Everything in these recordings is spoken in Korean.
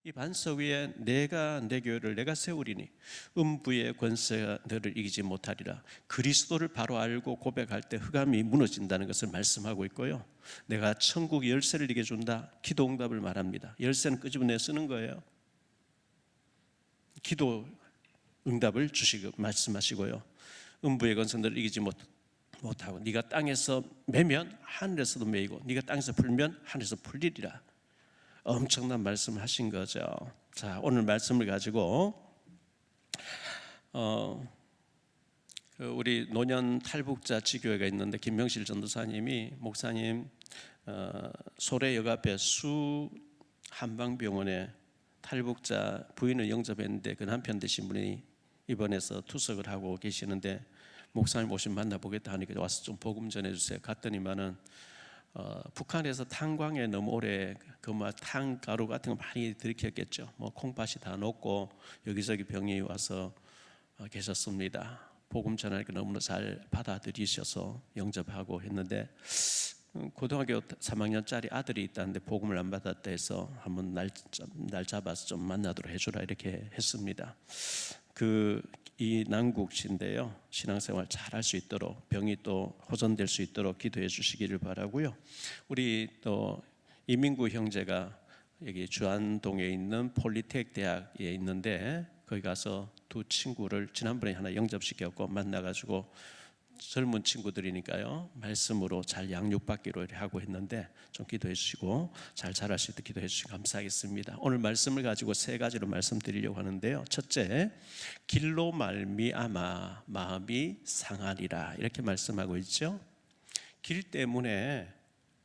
이 반석 위에 내가 내 교회를 내가 세우리니 음부의 권세가 너를 이기지 못하리라. 그리스도를 바로 알고 고백할 때 흑암이 무너진다는 것을 말씀하고 있고요, 내가 천국 열쇠를 네게 준다. 기도 응답을 말합니다. 열쇠는 끄집어내 쓰는 거예요. 기도 응답을 주시고 말씀하시고요, 음부의 권세 너를 이기지 못하고 네가 땅에서 매면 하늘에서도 매이고 네가 땅에서 풀면 하늘에서 풀리리라. 엄청난 말씀을 하신 거죠. 자, 오늘 말씀을 가지고 우리 노년 탈북자 지교회가 있는데 김명실 전도사님이 목사님 소래역 앞에 수 한방병원에 탈북자 부인을 영접했는데 그 남편 되신 분이 입원해서 투석을 하고 계시는데 목사님 오시면 만나보겠다 하니까 와서 좀 복음 전해주세요. 갔더니만은 북한에서 탄광에 너무 오래 탄가루 같은 거 많이 들이켰겠죠. 콩팥이 다 녹고 여기저기 병이 와서 계셨습니다. 복음 전하니까 너무나 잘 받아들이셔서 영접하고 했는데 고등학교 3학년짜리 아들이 있다는데 복음을 안 받았다 해서 한번 날 잡아서 좀 만나도록 해주라 이렇게 했습니다. 이 난국인데요, 신앙생활 잘 할 수 있도록 병이 또 호전될 수 있도록 기도해 주시기를 바라고요. 우리 또 이민구 형제가 여기 주안동에 있는 폴리텍 대학에 있는데 거기 가서 두 친구를 지난번에 하나 영접시켰고 만나가지고 젊은 친구들이니까요 말씀으로 잘 양육받기로 하고 했는데 좀 기도해 주시고 잘 자랄 수 있도록 기도해 주시기 감사하겠습니다. 오늘 말씀을 가지고 세 가지로 말씀드리려고 하는데요, 첫째, 길로 말미암아 마음이 상하리라 이렇게 말씀하고 있죠. 길 때문에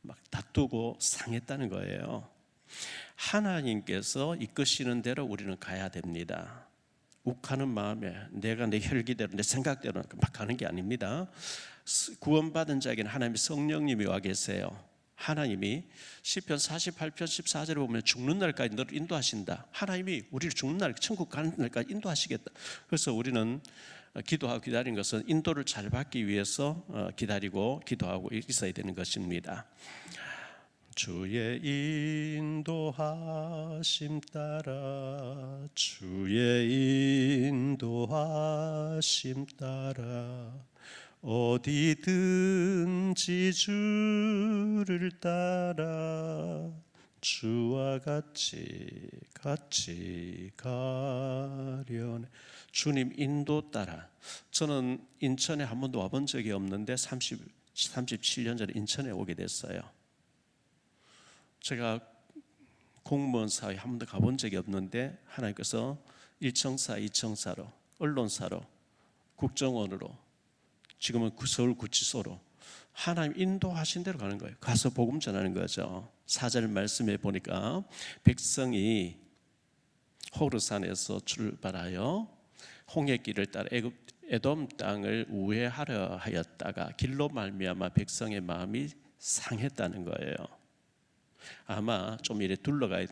막 다투고 상했다는 거예요. 하나님께서 이끄시는 대로 우리는 가야 됩니다. 욱하는 마음에 내가 내 혈기대로 내 생각대로 막 가는 게 아닙니다. 구원받은 자에게는 하나님의 성령님이 와 계세요. 하나님이 시편 48편 14절에 보면 죽는 날까지 너를 인도하신다. 하나님이 우리를 죽는 날 천국 가는 날까지 인도하시겠다. 그래서 우리는 기도하고 기다리는 것은 인도를 잘 받기 위해서 기다리고 기도하고 있어야 되는 것입니다. 주의 인도하심 따라 주의 인도하심 따라 어디든지 주를 따라 주와 같이 가려네. 주님 인도 따라. 저는 인천에 한 번도 와본 적이 없는데 37년 전에 인천에 오게 됐어요. 제가 공무원 사회 한 번도 가본 적이 없는데 하나님께서 1청사, 2청사로, 언론사로, 국정원으로, 지금은 서울구치소로 하나님 인도하신 대로 가는 거예요. 가서 복음 전하는 거죠. 4절 말씀에 보니까 백성이 호르산에서 출발하여 홍해길을 따라 에돔 땅을 우회하려 하였다가 길로 말미암아 백성의 마음이 상했다는 거예요. 아마 좀 이래 둘러가야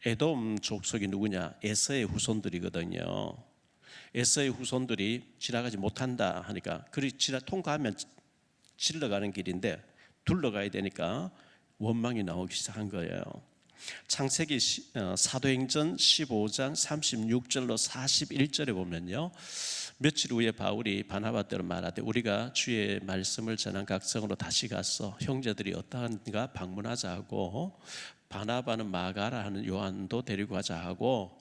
에돔 족속이 누구냐? 에서의 후손들이거든요. 에서의 후손들이 지나가지 못한다 하니까 통과하면 질러가는 길인데 둘러가야 되니까 원망이 나오기 시작한 거예요. 창세기 사도행전 15장 36절로 41절에 보면요, 며칠 후에 바울이 바나바대로 말하되 우리가 주의 말씀을 전한 각성으로 다시 가서 형제들이 어떠한가 방문하자 하고, 바나바는 마가라 하는 요한도 데리고 가자 하고,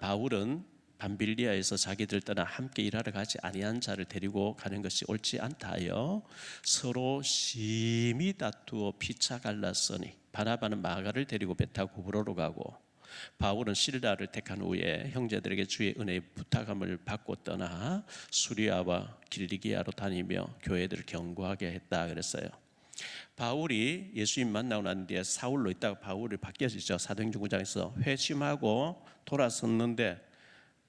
바울은 밤빌리아에서 자기들 떠나 함께 일하러 가지 아니한 자를 데리고 가는 것이 옳지 않다 하여 서로 심히 다투어 피차 갈랐으니 바나바는 마가를 데리고 배 타고 구브로로 가고 바울은 실라를 택한 후에 형제들에게 주의 은혜의 부탁함을 받고 떠나 수리아와 길리기아로 다니며 교회들을 경고하게 했다 그랬어요. 바울이 예수님 만나고 난 뒤에 사울로 있다가 바울이 바뀌어지죠. 사도행전 9장에서 회심하고 돌아섰는데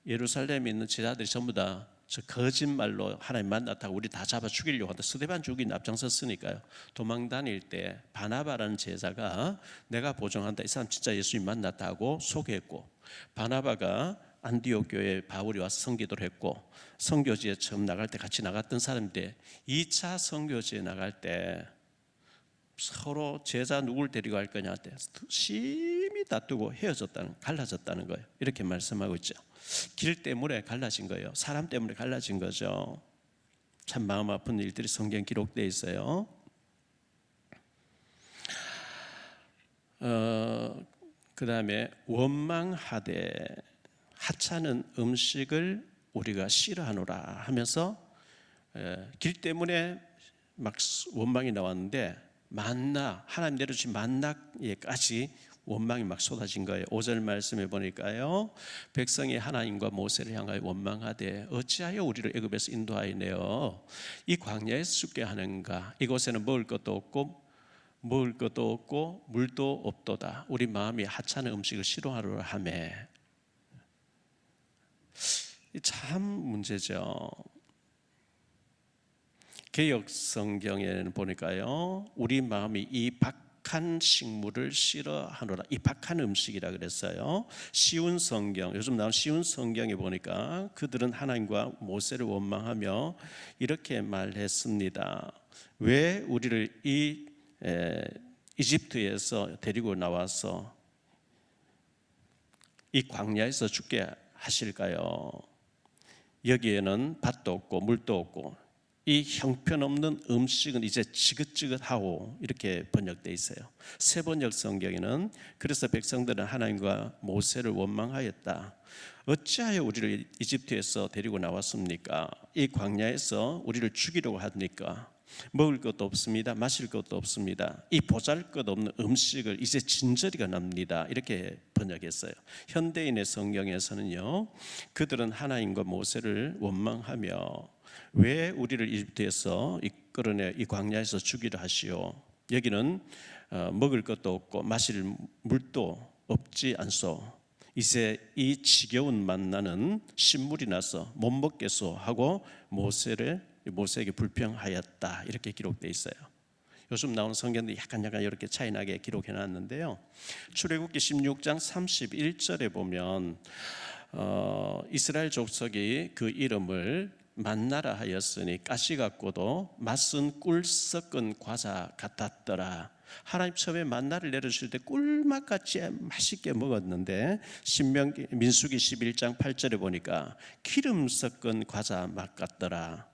예루살렘에 있는 제자들이 전부 다 저 거짓말로 하나님 만났다고 우리 다 잡아 죽이려고 한다. 스데반 죽인 앞장섰으니까요. 도망 다닐 때 바나바라는 제자가 내가 보증한다, 이 사람 진짜 예수님 만났다고 소개했고, 바나바가 안디옥 교회에 바울이 와서 선기도를 했고, 선교지에 처음 나갈 때 같이 나갔던 사람인데 2차 선교지에 나갈 때 서로 제자 누굴 데리고 갈 거냐 할 때 심히 다투고 갈라졌다는 거예요. 이렇게 말씀하고 있죠. 길 때문에 갈라진 거예요. 사람 때문에 갈라진 거죠. 참 마음 아픈 일들이 성경 기록되어 있어요. 그 다음에 원망하되 하찮은 음식을 우리가 싫어하노라 하면서 길 때문에 막 원망이 나왔는데 만나, 하나님 내려주신 만나에까지 원망이 막 쏟아진 거예요. 5절 말씀해 보니까요, 백성이 하나님과 모세를 향하여 원망하되 어찌하여 우리를 애굽에서 인도하여내어 이 광야에서 죽게 하는가. 이곳에는 먹을 것도 없고 물도 없도다. 우리 마음이 하찮은 음식을 싫어하노라 하며. 참 문제죠. 개역 성경에는 보니까요, 우리 마음이 이 박한 식물을 싫어하노라, 이 박한 음식이라 그랬어요. 쉬운 성경, 요즘 나온 쉬운 성경에 보니까 그들은 하나님과 모세를 원망하며 이렇게 말했습니다. 왜 우리를 이집트에서 데리고 나와서 이 광야에서 죽게 하실까요? 여기에는 밭도 없고 물도 없고 이 형편없는 음식은 이제 지긋지긋하고, 이렇게 번역되어 있어요. 세번역 성경에는 그래서 백성들은 하나님과 모세를 원망하였다. 어찌하여 우리를 이집트에서 데리고 나왔습니까? 이 광야에서 우리를 죽이려고 합니까? 먹을 것도 없습니다. 마실 것도 없습니다. 이 보잘것없는 음식을 이제 진저리가 납니다. 이렇게 번역했어요. 현대인의 성경에서는요, 그들은 하나님과 모세를 원망하며 왜 우리를 이집트에서 이끌어내 이 광야에서 죽이려 하시오. 여기는 먹을 것도 없고 마실 물도 없지 않소. 이제 이 지겨운 만나는 신물이 나서 못 먹겠소 하고 모세에게 불평하였다. 이렇게 기록되어 있어요. 요즘 나오는 성경도 약간 이렇게 차이나게 기록해 놨는데요, 출애굽기 16장 31절에 보면 이스라엘 족속이 그 이름을 만나라 하였으니 가시 같고도 맛은 꿀 섞은 과자 같았더라. 하나님 처음에 만나를 내려주실 때 꿀맛같이 맛있게 먹었는데 민수기 11장 8절에 보니까 기름 섞은 과자 맛 같더라.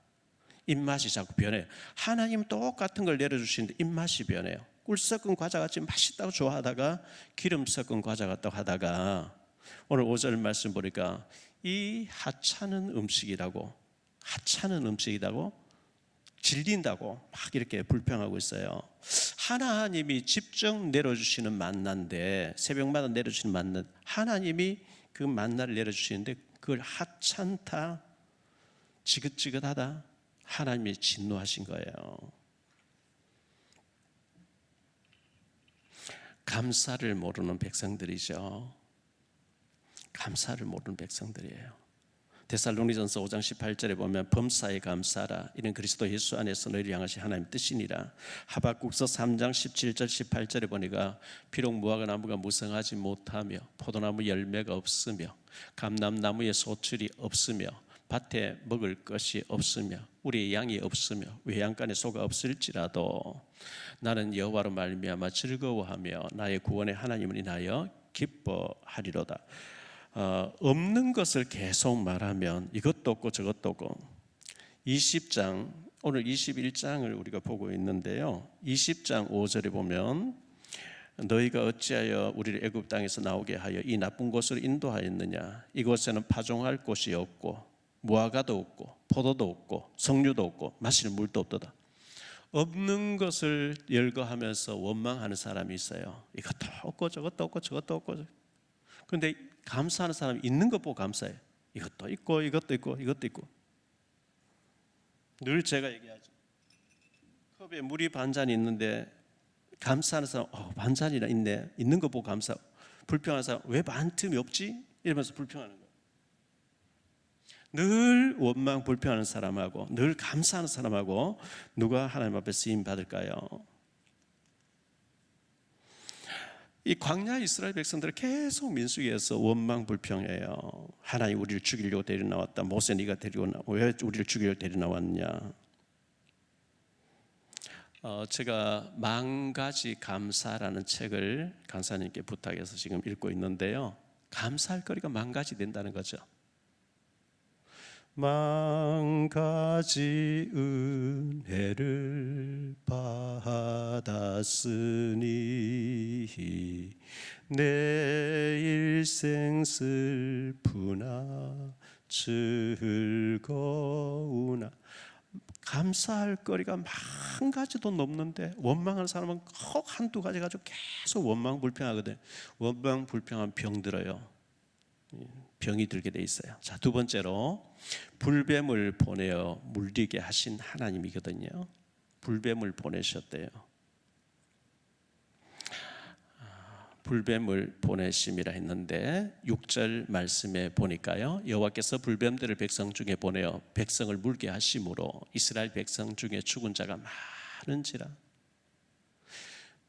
입맛이 자꾸 변해요. 하나님 똑같은 걸 내려주시는데 입맛이 변해요. 꿀 섞은 과자같이 맛있다고 좋아하다가 기름 섞은 과자 같다고 하다가 오늘 5절 말씀 보니까 이 하찮은 음식이라고 질린다고 막 이렇게 불평하고 있어요. 하나님이 직접 내려주시는 만나인데, 새벽마다 내려주시는 만나, 하나님이 그 만나를 내려주시는데 그걸 하찮다, 지긋지긋하다, 하나님이 진노하신 거예요. 감사를 모르는 백성들이죠. 감사를 모르는 백성들이에요. 데살로니전서 5장 18절에 보면 범사에 감사하라, 이는 그리스도 예수 안에서 너희를 향하신 하나님 뜻이니라. 하박국서 3장 17절 18절에 보니까 비록 무화과 나무가 무성하지 못하며 포도나무 열매가 없으며 감람나무에 소출이 없으며 밭에 먹을 것이 없으며 우리의 양이 없으며 외양간에 소가 없을지라도 나는 여호와로 말미암아 즐거워하며 나의 구원의 하나님을 인하여 기뻐하리로다. 없는 것을 계속 말하면 이것도 없고 저것도 없고, 20장, 오늘 21장을 우리가 보고 있는데요, 20장 5절에 보면 너희가 어찌하여 우리를 애굽 땅에서 나오게 하여 이 나쁜 곳으로 인도하였느냐. 이곳에는 파종할 곳이 없고 무화과도 없고 포도도 없고 석류도 없고 마실 물도 없도다. 없는 것을 열거하면서 원망하는 사람이 있어요. 이것도 없고 저것도 없고 저것도 없고. 그런데 감사하는 사람이 있는 것 보고 감사해요. 이것도 있고 이것도 있고 이것도 있고. 늘 제가 얘기하죠. 컵에 물이 반잔이 있는데 감사하는 사람, 반잔이나 있네, 있는 것 보고 감사하고, 불평하는 사람, 왜 반틈이 없지? 이러면서 불평하는 거예요. 늘 원망 불평하는 사람하고 늘 감사하는 사람하고 누가 하나님 앞에 쓰임 받을까요? 이 광야 이스라엘 백성들은 계속 민수기에서 원망 불평해요. 하나님 우리를 죽이려고 데려 나왔다. 모세 네가 데리고 왜 우리를 죽이려고 데려 나왔냐? 제가 만 가지 감사라는 책을 강사님께 부탁해서 지금 읽고 있는데요. 감사할 거리가 만 가지 된다는 거죠. 만 가지 은혜를 받았으니 내 일생 슬프나 즐거우나. 감사할 거리가 만 가지도 넘는데 원망하는 사람은 꼭 한두 가지 가지고 계속 원망 불평하거든요. 원망 불평하면 병 들어요. 병이 들게 돼 있어요. 자, 두 번째로 불뱀을 보내어 물리게 하신 하나님이거든요. 불뱀을 보내셨대요. 불뱀을 보내심이라 했는데 6절 말씀에 보니까요, 여호와께서 불뱀들을 백성 중에 보내어 백성을 물게 하심으로 이스라엘 백성 중에 죽은 자가 많은지라.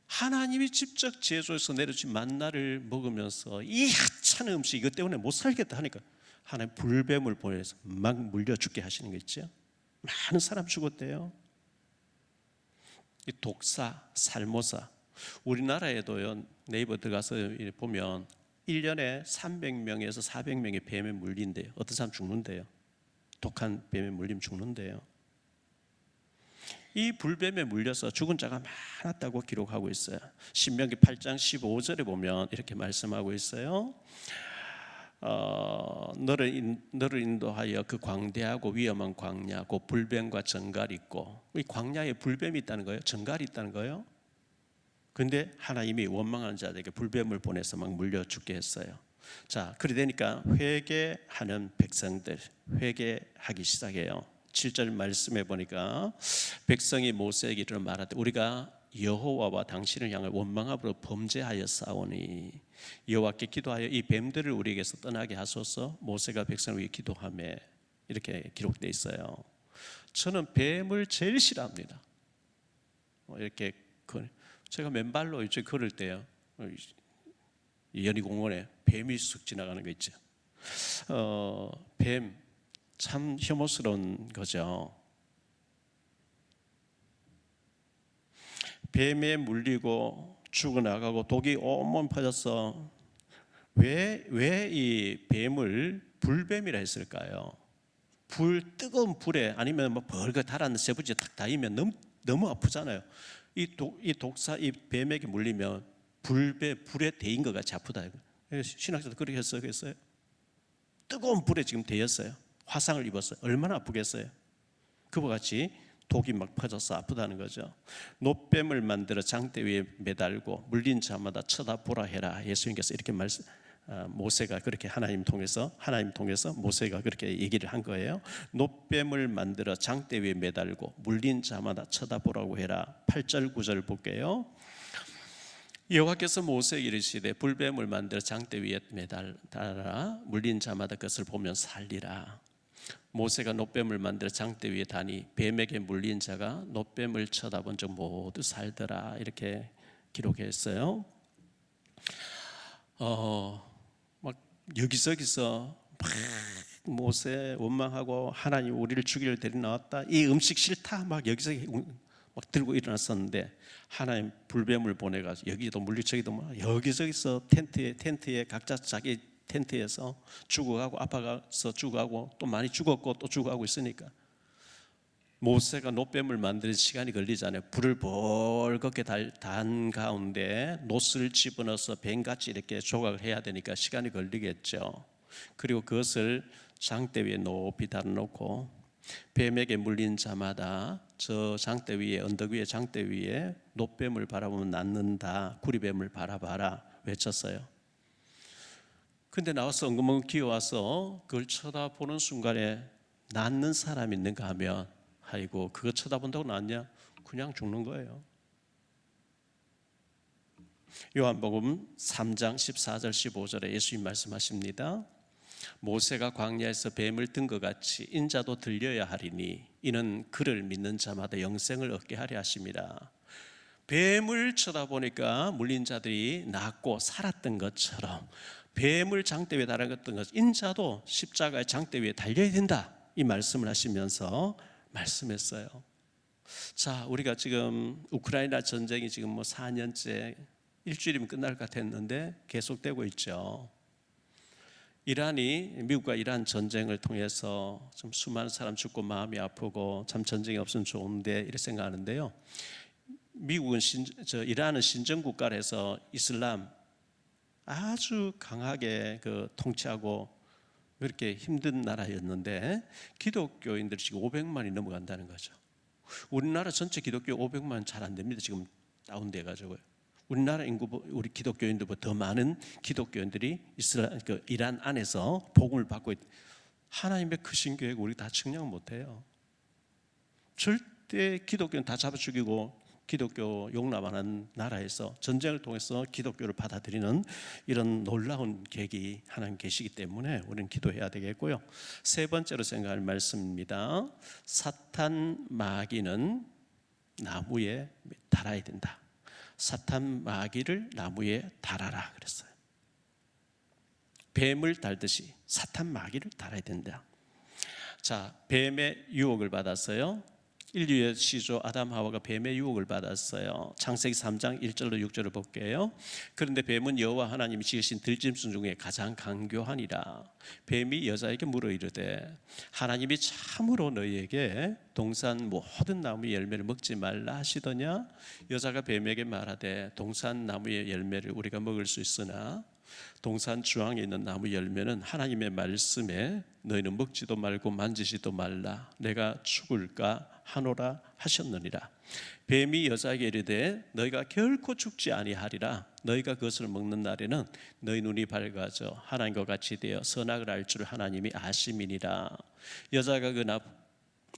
하나님이 직접 제조해서 내려준 만나를 먹으면서 이 하찮은 음식 이것 때문에 못 살겠다 하니까 하나님 불뱀을 보내서 막 물려 죽게 하시는 거 있죠. 많은 사람 죽었대요. 이 독사, 살모사. 우리나라에도요, 네이버 들어가서 보면 1년에 300명에서 400명의 뱀에 물린대요. 어떤 사람 죽는데요. 독한 뱀에 물리면 죽는데요. 이 불뱀에 물려서 죽은 자가 많았다고 기록하고 있어요. 신명기 8장 15절에 보면 이렇게 말씀하고 있어요. 너를 인도하여 그 광대하고 위험한 광야, 그 불뱀과 정갈이 있고, 이 광야에 불뱀이 있다는 거예요. 정갈이 있다는 거예요. 근데 하나님이 원망하는 자들에게 불뱀을 보내서 막 물려 죽게 했어요. 자, 그래 되니까 회개하는 백성들 회개하기 시작해요. 7절 말씀해 보니까 백성이 모세에게 이르러 말하되 우리가 여호와와 당신을 향해 원망함으로 범죄하였사오니 여호와께 기도하여 이 뱀들을 우리에게서 떠나게 하소서. 모세가 백성을 위해 기도하며 이렇게 기록되어 있어요. 저는 뱀을 제일 싫어합니다. 이렇게 제가 맨발로 이제 걸을 때요, 연희공원에 뱀이 쑥 지나가는 거 있죠. 뱀 참 혐오스러운 거죠. 뱀에 물리고 죽어나가고 독이 온몸 퍼져서 왜 이 뱀을 불뱀이라 했을까요? 뜨거운 불에 아니면 뭐 벌거 달았는 쇠붙이 탁 닿으면 너무 아프잖아요. 이 독사, 이 뱀에게 물리면 불에 데인 것 같이 아프다. 신학자도 그렇게 했어요. 뜨거운 불에 지금 데였어요. 화상을 입었어요. 얼마나 아프겠어요. 그와 같이 독이 막 퍼져서 아프다는 거죠. 놋뱀을 만들어 장대 위에 매달고 물린 자마다 쳐다보라 해라. 예수님께서 이렇게 모세가 그렇게 하나님 통해서 모세가 그렇게 얘기를 한 거예요. 놋뱀을 만들어 장대 위에 매달고 물린 자마다 쳐다보라고 해라. 8절 9절 볼게요. 여호와께서 모세에게 이르시되 불뱀을 만들어 장대 위에 매달아 물린 자마다 그것을 보면 살리라. 모세가 놋뱀을 만들어 장대 위에 다니 뱀에게 물린 자가 놋뱀을 쳐다본 적 모두 살더라. 이렇게 기록했어요. 막 여기저기서 막 모세 원망하고 하나님 우리를 죽이려 데리고 나왔다. 이 음식 싫다. 막 여기저기 막 들고 일어났었는데 하나님 불뱀을 보내가지고 여기도 물리 저기도 막 여기저기서 텐트에 각자 자기 텐트에서 죽어가고 아파가서 죽어가고 또 많이 죽었고 또 죽어가고 있으니까 모세가 놋뱀을 만드는 시간이 걸리잖아요. 불을 벌겋게 단 가운데 놋을 집어넣어서 뱀같이 이렇게 조각을 해야 되니까 시간이 걸리겠죠. 그리고 그것을 장대 위에 높이 달아놓고 뱀에게 물린 자마다 저 장대 위에 언덕 위에 장대 위에 놋뱀을 바라보면 낫는다. 구리뱀을 바라봐라 외쳤어요. 근데 나와서 엉금엉금 기어와서 그걸 쳐다보는 순간에 낫는 사람이 있는가 하면 아이고 그거 쳐다본다고 낫냐? 그냥 죽는 거예요. 요한복음 3장 14절 15절에 예수님 말씀하십니다. 모세가 광야에서 뱀을 든 것 같이 인자도 들려야 하리니 이는 그를 믿는 자마다 영생을 얻게 하려 하심이라. 뱀을 쳐다보니까 물린 자들이 낫고 살았던 것처럼 뱀을 장대 위에 달아갔던 것, 인자도 십자가의 장대 위에 달려야 된다. 이 말씀을 하시면서 말씀했어요. 자, 우리가 지금 우크라이나 전쟁이 지금 뭐 4년째, 일주일이면 끝날 것 같았는데 계속되고 있죠. 미국과 이란 전쟁을 통해서 좀 수많은 사람 죽고 마음이 아프고 참 전쟁이 없으면 좋은데 이렇게 생각하는데요. 미국은 이란은 신정 국가라서 이슬람 아주 강하게 통치하고 그렇게 힘든 나라였는데 기독교인들이 지금 500만이 넘어간다는 거죠. 우리나라 전체 기독교 500만 잘 안 됩니다. 지금 다운돼 가지고요. 우리나라 인구, 우리 기독교인들보다 더 많은 기독교인들이 이란 안에서 복음을 받고 하나님의 크신 계획 우리 다 측량 못해요. 절대 기독교는 다 잡아 죽이고 기독교 용납 안 하는 나라에서 전쟁을 통해서 기독교를 받아들이는 이런 놀라운 계획이 하나님 계시기 때문에 우리는 기도해야 되겠고요. 세 번째로 생각할 말씀입니다. 사탄 마귀는 나무에 달아야 된다. 사탄 마귀를 나무에 달아라 그랬어요. 뱀을 달듯이 사탄 마귀를 달아야 된다. 자, 뱀의 유혹을 받았어요. 인류의 시조 아담 하와가 뱀의 유혹을 받았어요. 창세기 3장 1절로 6절을 볼게요. 그런데 뱀은 여호와 하나님이 지으신 들짐승 중에 가장 강교하니라. 뱀이 여자에게 물어 이르되 하나님이 참으로 너희에게 동산 모든 나무의 열매를 먹지 말라 하시더냐? 여자가 뱀에게 말하되 동산 나무의 열매를 우리가 먹을 수 있으나 동산 주황에 있는 나무 열매는 하나님의 말씀에 너희는 먹지도 말고 만지지도 말라 내가 죽을까 하노라 하셨느니라. 뱀이 여자에게 이르되 너희가 결코 죽지 아니하리라. 너희가 그것을 먹는 날에는 너희 눈이 밝아져 하나님과 같이 되어 선악을 알 줄 하나님이 아심이니라. 여자가 그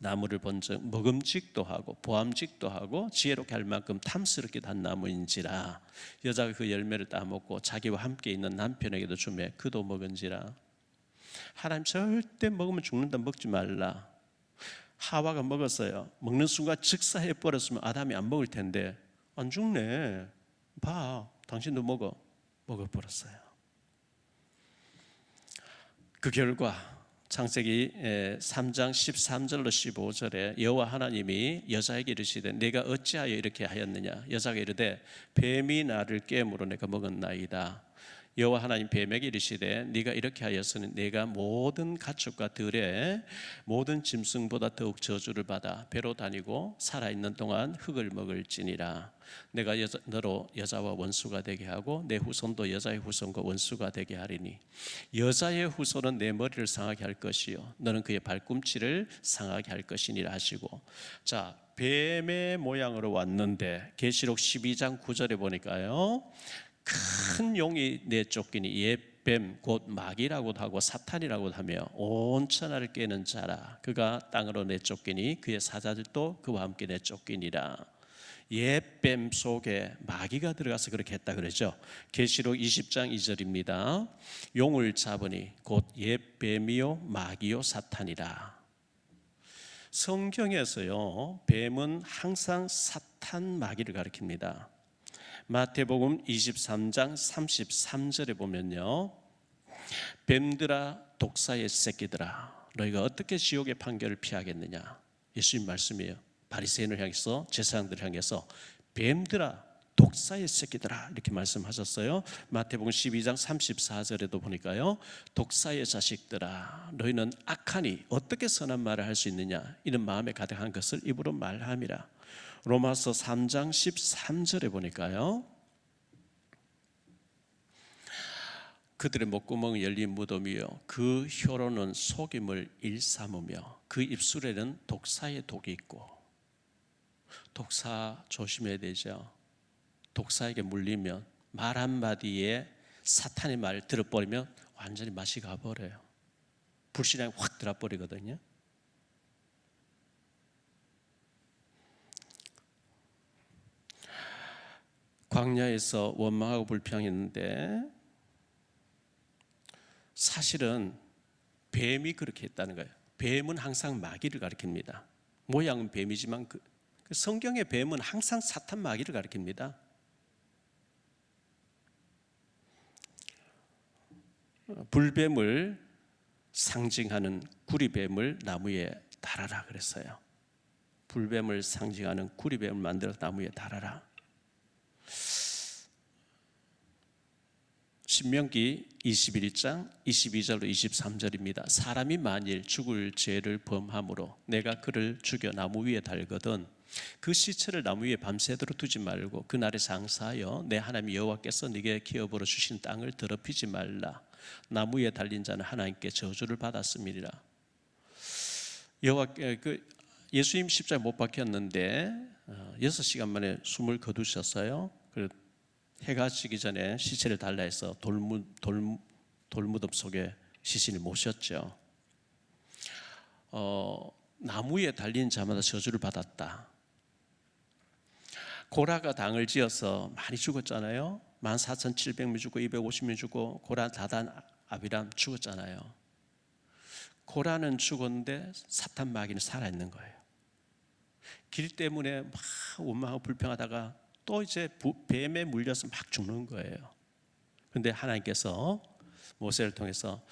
나무를 본즉 먹음직도 하고 보암직도 하고 지혜롭게 할 만큼 탐스럽게 단 나무인지라. 여자가 그 열매를 따먹고 자기와 함께 있는 남편에게도 주매 그도 먹은지라. 하나님 절대 먹으면 죽는다 먹지 말라. 하와가 먹었어요. 먹는 순간 즉사해 버렸으면 아담이 안 먹을 텐데 안 죽네. 봐, 당신도 먹어버렸어요. 그 결과 창세기 3장 13절로 15절에 여호와 하나님이 여자에게 이르시되 내가 어찌하여 이렇게 하였느냐. 여자가 이르되 뱀이 나를 깨므로 내가 먹었나이다. 여호와 하나님 뱀에게 이르시되 네가 이렇게 하였으니 내가 모든 가축과 들의 모든 짐승보다 더욱 저주를 받아 배로 다니고 살아있는 동안 흙을 먹을지니라. 내가 너로 여자와 원수가 되게 하고 내 후손도 여자의 후손과 원수가 되게 하리니 여자의 후손은 내 머리를 상하게 할 것이요 너는 그의 발꿈치를 상하게 할 것이니라 하시고. 자, 뱀의 모양으로 왔는데 계시록 12장 9절에 보니까요 큰 용이 내쫓기니 옛뱀 곧 마귀라고도 하고 사탄이라고도 하며 온 천하를 깨는 자라. 그가 땅으로 내쫓기니 그의 사자들도 그와 함께 내쫓기니라. 옛뱀 속에 마귀가 들어가서 그렇게 했다 그러죠. 계시록 20장 2절입니다. 용을 잡으니 곧 옛뱀이요 마귀요 사탄이라. 성경에서요 뱀은 항상 사탄 마귀를 가리킵니다. 마태복음 23장 33절에 보면요 뱀들아 독사의 새끼들아 너희가 어떻게 지옥의 판결을 피하겠느냐. 예수님 말씀이에요. 바리새인을 향해서 제사장들을 향해서 뱀들아 독사의 새끼들아 이렇게 말씀하셨어요. 마태복음 12장 34절에도 보니까요 독사의 자식들아 너희는 악하니 어떻게 선한 말을 할 수 있느냐. 이런 마음에 가득한 것을 입으로 말함이라. 로마서 3장 13절에 보니까요 그들의 목구멍은 열린 무덤이요 그 혀로는 속임을 일삼으며 그 입술에는 독사의 독이 있고. 독사 조심해야 되죠. 독사에게 물리면 말 한마디에 사탄의 말을 들어버리면 완전히 맛이 가버려요. 불신앙이 확 들어버리거든요. 광야에서 원망하고 불평했는데 사실은 뱀이 그렇게 했다는 거예요. 뱀은 항상 마귀를 가리킵니다. 모양은 뱀이지만 그 성경의 뱀은 항상 사탄 마귀를 가리킵니다. 불뱀을 상징하는 구리뱀을 나무에 달아라 그랬어요. 불뱀을 상징하는 구리뱀을 만들어 나무에 달아라. 신명기 21장 22절로 23절입니다. 사람이 만일 죽을 죄를 범함으로 내가 그를 죽여 나무 위에 달거든 그 시체를 나무 위에 밤새도록 두지 말고 그날에 장사하여 내 하나님 여호와께서 네게 기업으로 주신 땅을 더럽히지 말라. 나무 위에 달린 자는 하나님께 저주를 받았음이니라. 여호와께 예수님 십자가에 못 박혔는데 6시간 만에 숨을 거두셨어요. 해가 지기 전에 시체를 달라 해서 돌무덤 속에 시신을 모셨죠. 나무 위에 달린 자마다 저주를 받았다. 고라가 당을 지어서 많이 죽었잖아요. 14,700명 죽고 250명 죽고 고라, 다단, 아비람 죽었잖아요. 고라는 죽었는데 사탄 마귀는 살아있는 거예요. 길 때문에 막 원망하고 불평하다가 또 이제 뱀에 물려서 막 죽는 거예요. 그런데 하나님께서 모세를 통해서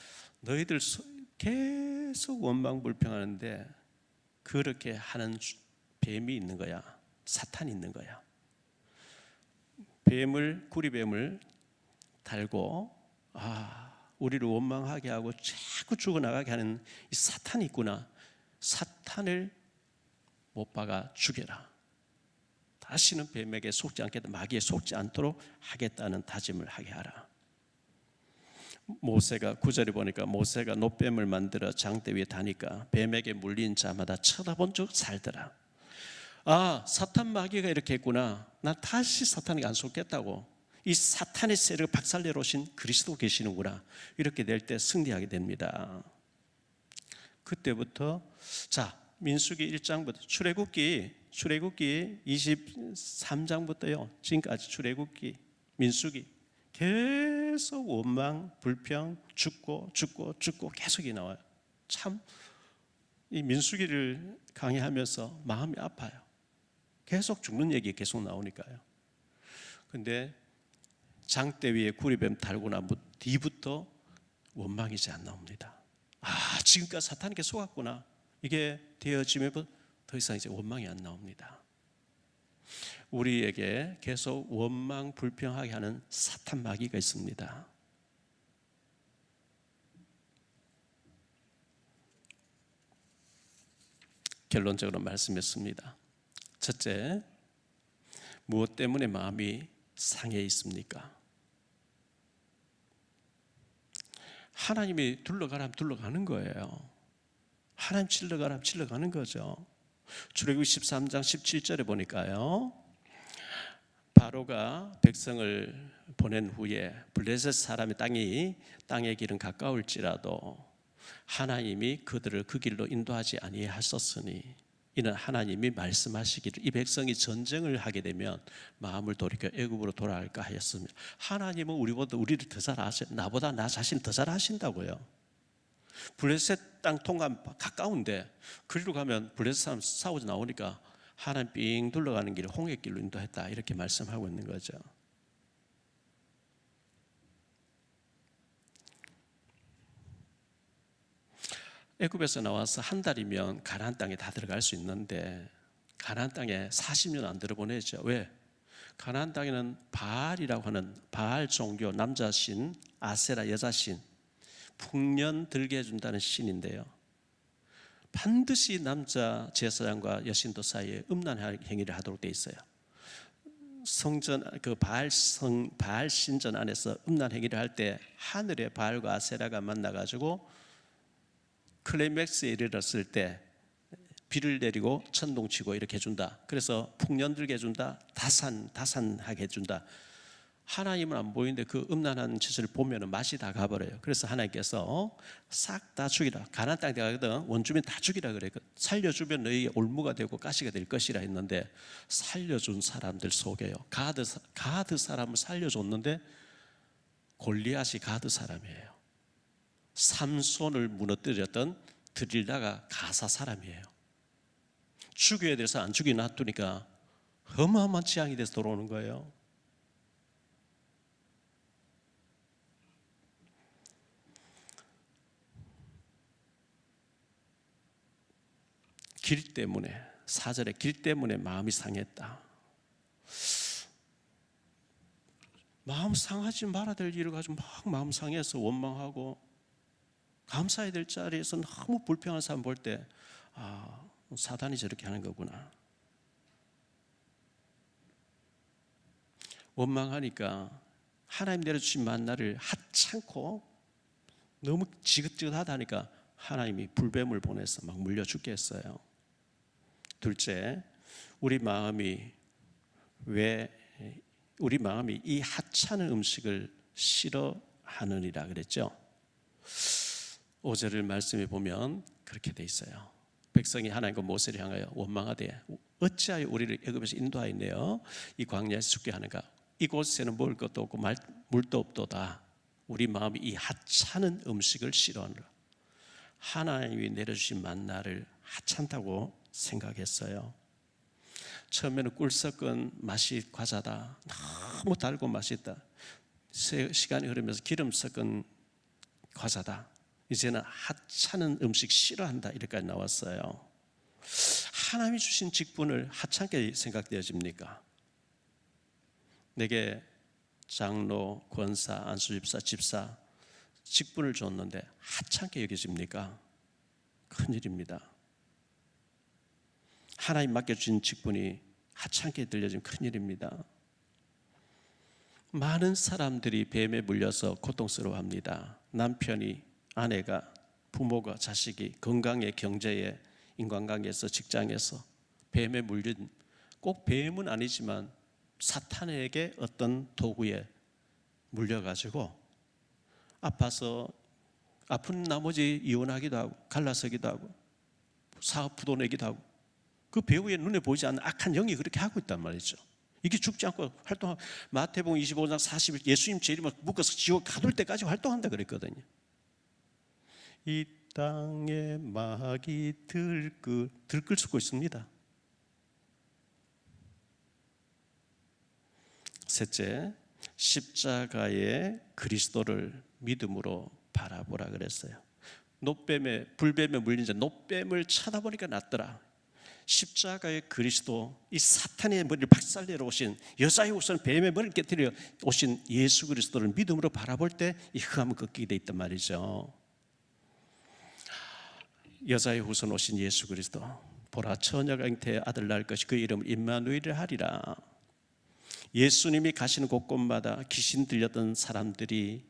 너희들 계속 원망 불평하는데 그렇게 하는 뱀이 있는 거야. 사탄이 있는 거야. 구리뱀을 달고 우리를 원망하게 하고 자꾸 죽어나가게 하는 이 사탄이 있구나. 사탄을 못 박아 죽여라. 다시는 뱀에게 속지 않겠다. 마귀에 속지 않도록 하겠다는 다짐을 하게 하라. 모세가 9절에 보니까 모세가 놋뱀을 만들어 장대 위에 다니까 뱀에게 물린 자마다 쳐다본 적 살더라. 사탄 마귀가 이렇게 했구나. 난 다시 사탄에게 안 속겠다고. 이 사탄의 세력을 박살내러 오신 그리스도 계시는구나. 이렇게 될 때 승리하게 됩니다. 그때부터 민수기 1장부터 출애굽기 23장부터요 지금까지 출애굽기 민수기 계속 원망 불평 죽고 계속이 나와요. 참 이 민수기를 강의하면서 마음이 아파요. 계속 죽는 얘기 계속 나오니까요. 근데 장대 위에 구리뱀 달고 난 뒤부터 원망이 잘 안 나옵니다. 지금까지 사탄에게 속았구나. 이게 되어지면 더 이상 이제 원망이 안 나옵니다. 우리에게 계속 원망 불평하게 하는 사탄 마귀가 있습니다. 결론적으로 말씀했습니다. 첫째, 무엇 때문에 마음이 상해 있습니까? 하나님이 둘러가라면 둘러가는 거예요. 하나님 찔러가라면 찔러가는 거죠. 출애굽기 13장 17절에 보니까요, 바로가 백성을 보낸 후에 블레셋 사람의 땅의 길은 가까울지라도 하나님이 그들을 그 길로 인도하지 아니하셨으니 이는 하나님이 말씀하시기를 이 백성이 전쟁을 하게 되면 마음을 돌이켜 애굽으로 돌아갈까 하였습니다. 하나님은 우리를 더 잘 아셔요. 나보다 나 자신 더 잘 아신다고요. 블레셋 땅 통감 가까운데 그리로 가면 블레셋 사람 싸우지 나오니까 하나님 삥 둘러가는 길을 홍해길로 인도했다 이렇게 말씀하고 있는 거죠. 애굽에서 나와서 한 달이면 가나안 땅에 다 들어갈 수 있는데 가나안 땅에 40년 안 들어보내죠. 왜? 가나안 땅에는 바알이라고 하는 바알 종교 남자신, 아세라 여자신, 풍년 들게 해준다는 신인데요, 반드시 남자 제사장과 여신도 사이에 음란 행위를 하도록 돼 있어요. 성전 바알 신전 안에서 음란 행위를 할 때 하늘에 바알과 아세라가 만나가지고 클라이맥스에 이르렀을 때 비를 내리고 천둥치고 이렇게 해준다. 그래서 풍년 들게 해준다. 다산하게 해준다. 하나님은 안 보이는데 그 음란한 짓을 보면 맛이 다 가버려요. 그래서 하나님께서 싹 다 죽이라. 가나안 땅에 가거든 원주민 다 죽이라 그래. 살려주면 너희 올무가 되고 가시가 될 것이라 했는데 살려준 사람들 속에요, 가드 사람을 살려줬는데 골리앗이 가드 사람이에요. 삼손을 무너뜨렸던 드릴라가 가사 사람이에요. 죽여야 돼서 안 죽여 놔두니까 어마어마한 재앙이 돼서 돌아오는 거예요. 길 때문에, 4절에 길 때문에 마음이 상했다. 마음 상하지 말아야 될 일을 가지고 막 마음 상해서 원망하고, 감사해야 될 자리에서 너무 불평한 사람 볼 때 사단이 저렇게 하는 거구나. 원망하니까 하나님 내려주신 만나를 하찮고 너무 지긋지긋하다니까 하나님이 불뱀을 보내서 막 물려 죽게 했어요. 둘째, 우리 마음이 이 하찮은 음식을 싫어하느니라 그랬죠. 5절을 말씀해 보면 그렇게 돼 있어요. 백성이 하나님과 모세를 향하여 원망하되 어찌하여 우리를 애굽에서 인도하였네요. 이 광야에서 죽게 하는가. 이곳에는 먹을 것도 없고 물도 없도다. 우리 마음이 이 하찮은 음식을 싫어하느라. 하나님이 내려주신 만나를 하찮다고 생각했어요. 처음에는 꿀 섞은 맛이 과자다, 너무 달고 맛있다. 시간이 흐르면서 기름 섞은 과자다, 이제는 하찮은 음식 싫어한다, 이렇게까지 나왔어요. 하나님이 주신 직분을 하찮게 생각되어집니까? 내게 장로, 권사, 안수집사, 집사 직분을 줬는데 하찮게 여겨집니까? 큰일입니다. 하나님 맡겨주신 직분이 하찮게 들려지면 큰일입니다. 많은 사람들이 뱀에 물려서 고통스러워합니다. 남편이, 아내가, 부모가, 자식이 건강에, 경제에, 인간관계에서, 직장에서 뱀에 물린, 꼭 뱀은 아니지만 사탄에게 어떤 도구에 물려가지고 아파서 아픈 나머지 이혼하기도 하고 갈라서기도 하고 사업 부도 내기도 하고, 그 배후에 눈에 보이지 않는 악한 영이 그렇게 하고 있단 말이죠. 이게 죽지 않고 활동하고, 마태복음 25장 40일 예수님 제 이름을 묶어서 지옥 가둘 때까지 활동한다 그랬거든요. 이 땅에 마귀 들끓고 있습니다. 셋째, 십자가의 그리스도를 믿음으로 바라보라 그랬어요. 불뱀에 물린 자 노뱀을 쳐다보니까 낫더라. 십자가의 그리스도, 이 사탄의 머리를 박살내러 오신, 여자의 후손 뱀의 머리를 깨뜨려 오신 예수 그리스도를 믿음으로 바라볼 때 이 흑암은 꺾이게 돼 있단 말이죠. 여자의 후손 오신 예수 그리스도, 보라 처녀가 잉태의 아들 낳을 것이 그 이름을 임마누엘이라 하리라. 예수님이 가시는 곳곳마다 귀신 들렸던 사람들이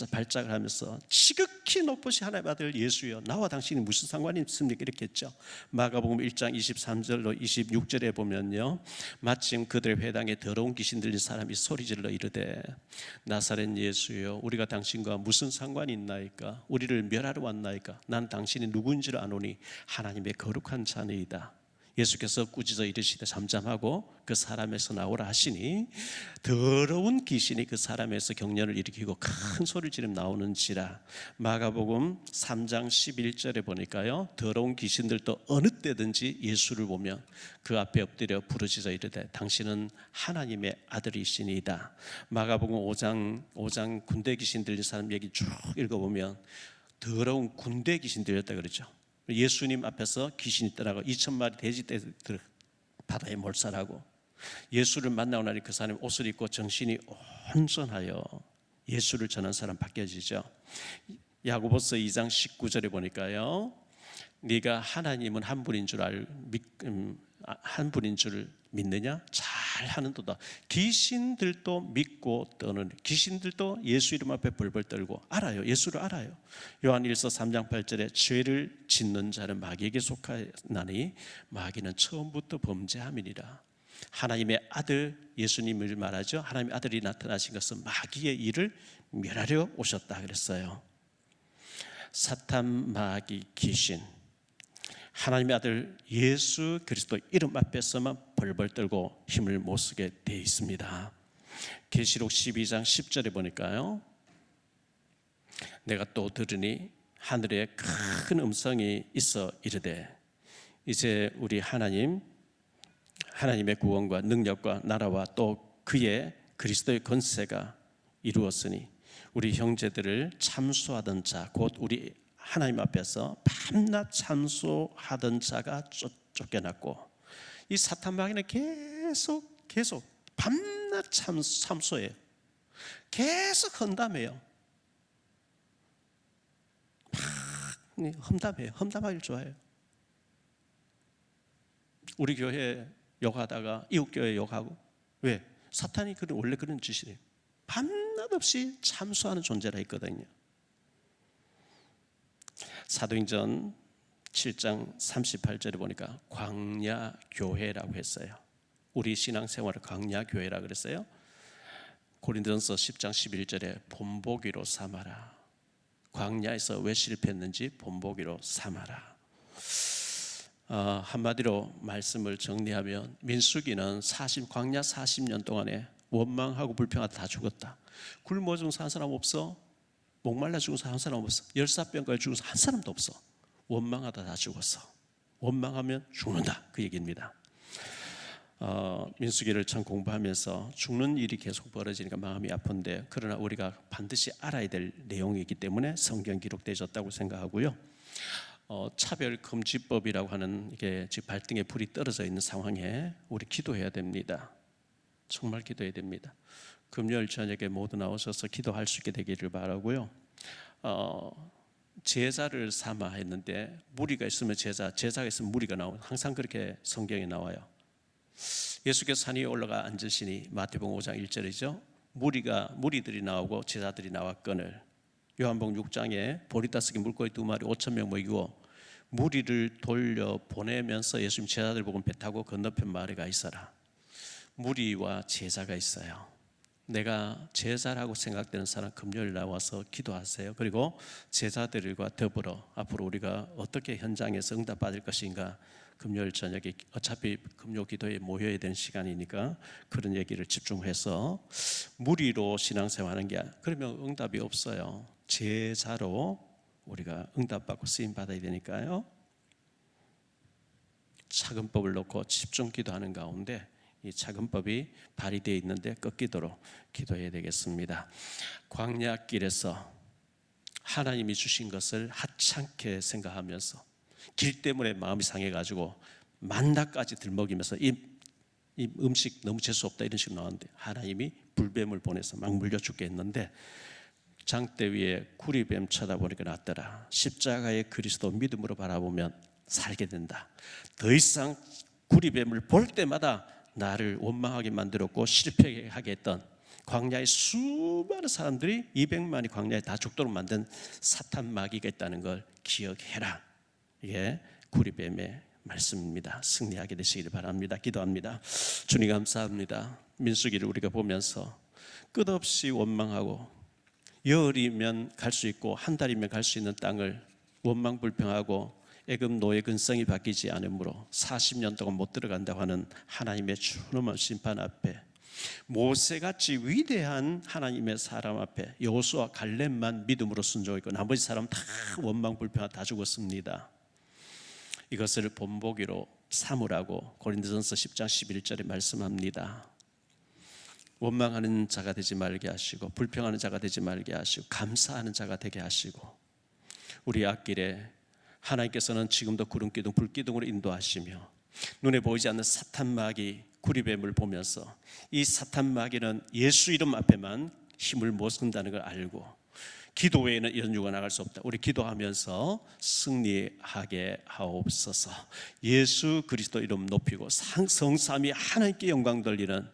발작을 하면서 지극히 높으신 하나님의 아들 예수여, 나와 당신이 무슨 상관이 있습니까? 이렇게 했죠. 마가복음 1장 23절로 26절에 보면요, 마침 그들의 회당에 더러운 귀신 들린 사람이 소리질러 이르되 나사렛 예수여, 우리가 당신과 무슨 상관이 있나이까? 우리를 멸하러 왔나이까? 난 당신이 누구인지를 아노니 하나님의 거룩한 자니이다. 예수께서 꾸짖어 이르시되 잠잠하고 그 사람에서 나오라 하시니 더러운 귀신이 그 사람에서 경련을 일으키고 큰 소리를 지르며 나오는지라. 마가복음 3장 11절에 보니까요, 더러운 귀신들도 어느 때든지 예수를 보면 그 앞에 엎드려 부르짖어 이르되 당신은 하나님의 아들이시니이다. 마가복음 5장 군대 귀신 들린 사람 얘기 쭉 읽어보면 더러운 군대 귀신 들렸다 그러죠. 예수님 앞에서 귀신이 떠나고 2,000마리 돼지떼들 바다에 몰살하고, 예수를 만나고 나니 그 사람이 옷을 입고 정신이 온전하여 예수를 전한 사람 바뀌어지죠. 야고보서 2장 19절에 보니까요, 네가 하나님은 한 분인 줄 믿느냐? 잘하는도다. 귀신들도 믿고 떠는, 귀신들도 예수 이름 앞에 벌벌 떨고 알아요. 예수를 알아요. 요한일서 3장 8절에 죄를 짓는 자는 마귀에게 속하나니 마귀는 처음부터 범죄함이니라. 하나님의 아들 예수님을 말하죠. 하나님의 아들이 나타나신 것은 마귀의 일을 멸하려 오셨다 그랬어요. 사탄, 마귀, 귀신, 하나님의 아들 예수 그리스도 이름 앞에서만 벌벌 떨고 힘을 못 쓰게 되어 있습니다. 계시록 12장 10절에 보니까요, 내가 또 들으니 하늘에 큰 음성이 있어 이르되 이제 우리 하나님의 구원과 능력과 나라와 또 그의 그리스도의 권세가 이루었으니 우리 형제들을 참소하던 자, 곧 우리 하나님 앞에서 밤낮 참소하던 자가 쫓겨났고 이 사탄 마귀는 계속 밤낮 참소해요. 계속 험담해요. 막 험담해요. 험담하길 좋아해요. 우리 교회 욕하다가 이웃 교회 욕하고. 왜? 사탄이 원래 그런 짓이에요. 밤낮 없이 참소하는 존재라 했거든요. 사도행전 7장 38절에 보니까 광야교회라고 했어요. 우리 신앙생활을 광야교회라고 그랬어요. 고린도전서 10장 11절에 본보기로 삼아라. 광야에서 왜 실패했는지 본보기로 삼아라. 한마디로 말씀을 정리하면 민수기는 광야 40년 동안에 원망하고 불평하다 다 죽었다. 굶어 죽은 한 사람 없어. 목말라 죽은 한 사람 없어. 열사병까지 죽은 한 사람도 없어. 원망하다 다 죽었어. 원망하면 죽는다, 그 얘기입니다. 민수기를 참 공부하면서 죽는 일이 계속 벌어지니까 마음이 아픈데, 그러나 우리가 반드시 알아야 될 내용이기 때문에 성경 기록되어졌다고 생각하고요. 차별금지법이라고 하는 이게 지금 발등에 불이 떨어져 있는 상황에 우리 기도해야 됩니다. 정말 기도해야 됩니다. 금요일 저녁에 모두 나오셔서 기도할 수 있게 되기를 바라고요. 제자를 삼아 했는데 무리가 있으면 제자가 있으면 무리가 나오고, 항상 그렇게 성경에 나와요. 예수께서 산 위에 올라가 앉으시니, 마태복음 5장 1절이죠. 무리들이 나오고 제자들이 나왔거늘. 요한복음 6장에 보리다스기 물고기 2마리 5,000명 먹이고 무리를 돌려 보내면서 예수님 제자들 보고 배 타고 건너편 마을에 가 있어라. 무리와 제자가 있어요. 내가 제자라고 생각되는 사람 금요일 나와서 기도하세요. 그리고 제자들과 더불어 앞으로 우리가 어떻게 현장에서 응답받을 것인가, 금요일 저녁에 어차피 금요 기도에 모여야 되는 시간이니까 그런 얘기를 집중해서 무리로 신앙생활하는 게, 그러면 응답이 없어요. 제자로 우리가 응답받고 쓰임받아야 되니까요. 차근법을 놓고 집중 기도하는 가운데 이 차근법이 발휘되어 있는데 꺾이도록 기도해야 되겠습니다. 광야길에서 하나님이 주신 것을 하찮게 생각하면서 길 때문에 마음이 상해가지고 만나까지 들먹이면서 이 음식 너무 재수없다 이런 식으로 나왔는데, 하나님이 불뱀을 보내서 막 물려 죽게 했는데 장대 위에 구리뱀 쳐다보니까 낫더라. 십자가의 그리스도 믿음으로 바라보면 살게 된다. 더 이상 구리뱀을 볼 때마다 나를 원망하게 만들었고 실패하게 했던 광야의 수많은 사람들이 200만이 광야에 다 죽도록 만든 사탄 마귀가 있다는 걸 기억해라. 이게 구리뱀의 말씀입니다. 승리하게 되시기를 바랍니다. 기도합니다. 주님 감사합니다. 민수기를 우리가 보면서 끝없이 원망하고, 열이면 갈 수 있고 한 달이면 갈 수 있는 땅을 원망 불평하고 애굽 노예 근성이 바뀌지 않으므로 40년 동안 못 들어간다고 하는 하나님의 추노한 심판 앞에, 모세같이 위대한 하나님의 사람 앞에 여호수아 갈렙만 믿음으로 순종했고 나머지 사람 다 원망 불평하다 다 죽었습니다. 이것을 본보기로 삼으라고 고린도전서 10장 11절에 말씀합니다. 원망하는 자가 되지 말게 하시고, 불평하는 자가 되지 말게 하시고, 감사하는 자가 되게 하시고, 우리 앞길에 하나님께서는 지금도 구름기둥 불기둥으로 인도하시며, 눈에 보이지 않는 사탄 마귀 구리뱀을 보면서 이 사탄 마귀는 예수 이름 앞에만 힘을 못 쓴다는 걸 알고, 기도 외에는 연주가 나갈 수 없다. 우리 기도하면서 승리하게 하옵소서. 예수 그리스도 이름 높이고 성삼위 하나님께 영광 돌리는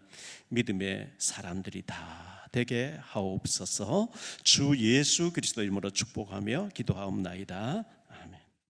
믿음의 사람들이 다 되게 하옵소서. 주 예수 그리스도 이름으로 축복하며 기도하옵나이다.